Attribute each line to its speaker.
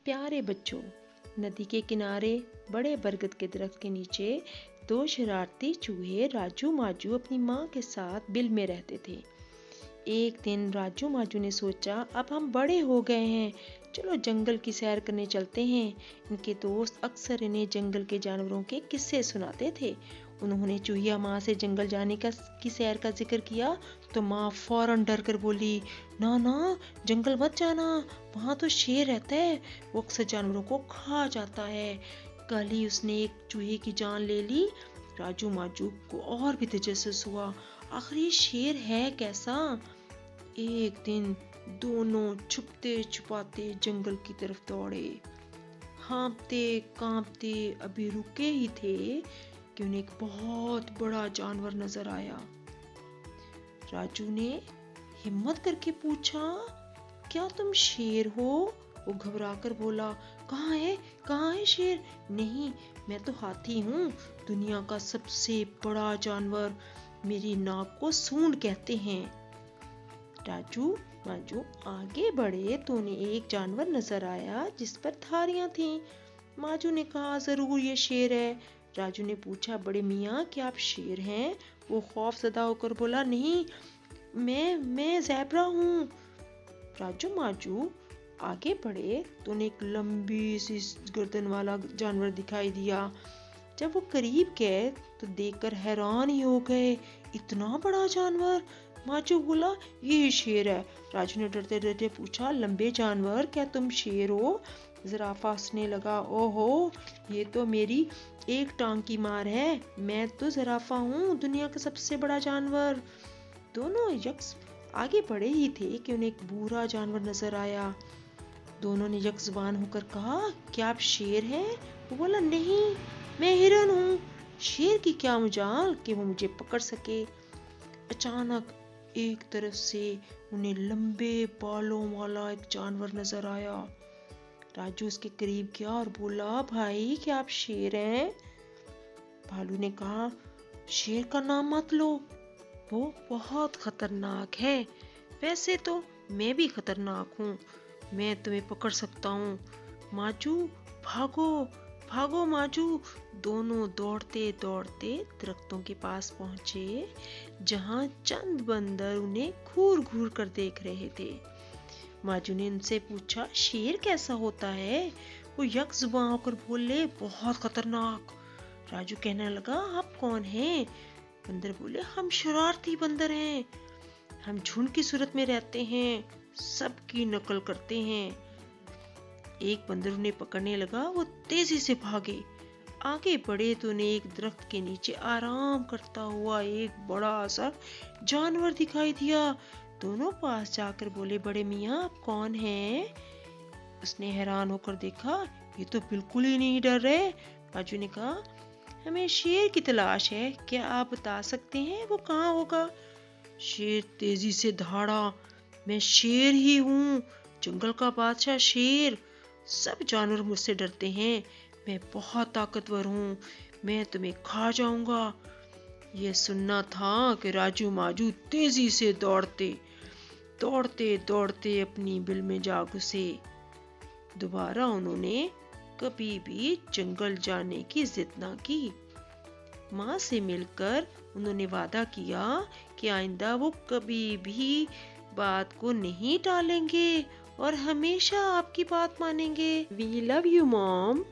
Speaker 1: प्यारे बच्चों, नदी के किनारे बड़े बरगद के दरख्त के नीचे दो शरारती चूहे राजू माजू अपनी माँ के साथ बिल में रहते थे। एक दिन राजू माजू ने सोचा, अब हम बड़े हो गए हैं, चलो जंगल की सैर करने चलते हैं। इनके दोस्त अक्सर इन्हें जंगल के जानवरों के किस्से सुनाते थे। उन्होंने चूहिया माँ से जंगल जाने की सैर का जिक्र किया तो माँ फौरन डर कर बोली, ना ना, जंगल मत जाना, वहाँ तो शेर रहता है, वो अक्सर जानवरों को खा जाता है। कल ही उसने एक चूहे की जान ले ली। राजू माजू को और भी तजस्सुस हुआ, आखिर ये शेर है कैसा। एक दिन दोनों छुपते छुपाते जंगल की तरफ दौड़े। हाँफते कांपते अभी रुके ही थे कि उन्हें एक बहुत बड़ा जानवर नजर आया। राजू ने हिम्मत करके पूछा, क्या तुम शेर हो? वो घबराकर बोला, कहाँ है शेर? नहीं, मैं तो हाथी हूँ, दुनिया का सबसे बड़ा जानवर, मेरी नाक को सूंड कहते हैं। राजू माजू आगे बढ़े तो उन्हें एक जानवर नजर आया जिस पर धारियां थीं। माजू ने कहा, जरूर ये शेर है। राजू ने पूछा, बड़े मियाँ क्या आप शेर हैं? वो खौफजदा होकर बोला, नहीं, मैं ज़ेब्रा हूँ। राजू माजू आगे बढ़े तो उन्हें एक लंबी सी गर्दन वाला जानवर दिखाई दिया। जब वो करीब गए तो देखकर हैरान ही हो गए, इतना बड़ा जानवर। माजू बोला, ये शेर है। राजू ने डरते डरते पूछा, लंबे जानवर, क्या तुम शेर हो? ज़राफ़ा हंसने लगा, ओहो, ये तो मेरी एक टांग की मार है, मैं तो ज़राफ़ा हूँ, दुनिया का सबसे बड़ा जानवर। दोनों यक्स आगे बढ़े ही थे कि उन्हें एक बूढ़ा जानवर नजर आया। दोनों ने यक ज़ुबान होकर कहा, क्या आप शेर हैं? वो बोला, नहीं, मैं हिरन हूँ। शेर की क्या मजाल कि वो मुझे पकड़ सके। अचानक एक तरफ से उन्हें लंबे बालों वाला एक जानवर नजर आया। राजू उसके करीब गया और बोला, भाई क्या आप शेर हैं? भालू ने कहा, शेर का नाम मत लो, वो बहुत खतरनाक है। वैसे तो मैं भी खतरनाक हूँ, मैं तुम्हें पकड़ सकता हूँ। माजू भागो भागो माजू। दोनों दौड़ते दौड़ते दरख्तों के पास पहुंचे जहां चंद बंदर उन्हें घूर घूर कर देख रहे थे। माजू ने उनसे पूछा, शेर कैसा होता है? वो यक ज़ुबान होकर बोले, बहुत खतरनाक। राजू कहने लगा, आप कौन हैं? बंदर बोले, हम शरारती बंदर हैं, हम झुंड की सूरत में रहते हैं, सबकी नकल करते हैं। एक बंदर उन्हें पकड़ने लगा, वो तेजी से भागे। आगे बढ़े तो उन्हें एक दरख्त के नीचे आराम करता हुआ एक बड़ा सा जानवर दिखाई दिया। दोनों पास जाकर बोले, बड़े मियाँ आप कौन हैं? उसने हैरान होकर देखा, ये तो बिल्कुल ही नहीं डर रहे। राजू ने कहा, हमें शेर की तलाश है, क्या आप बता सकते हैं वो कहाँ होगा? शेर तेजी से दहाड़ा, मैं शेर ही हूँ, जंगल का बादशाह शेर, सब जानवर मुझसे डरते हैं, मैं बहुत ताकतवर हूँ, मैं तुम्हें खा जाऊंगा। ये सुनना था कि राजू माजू तेजी से दौड़ते दौड़ते दौड़ते अपनी बिल में जा घुसे। दोबारा उन्होंने कभी भी जंगल जाने की जिद ना की। माँ से मिलकर उन्होंने वादा किया कि आइंदा वो कभी भी बात को नहीं टालेंगे और हमेशा आपकी बात मानेंगे। We love you mom.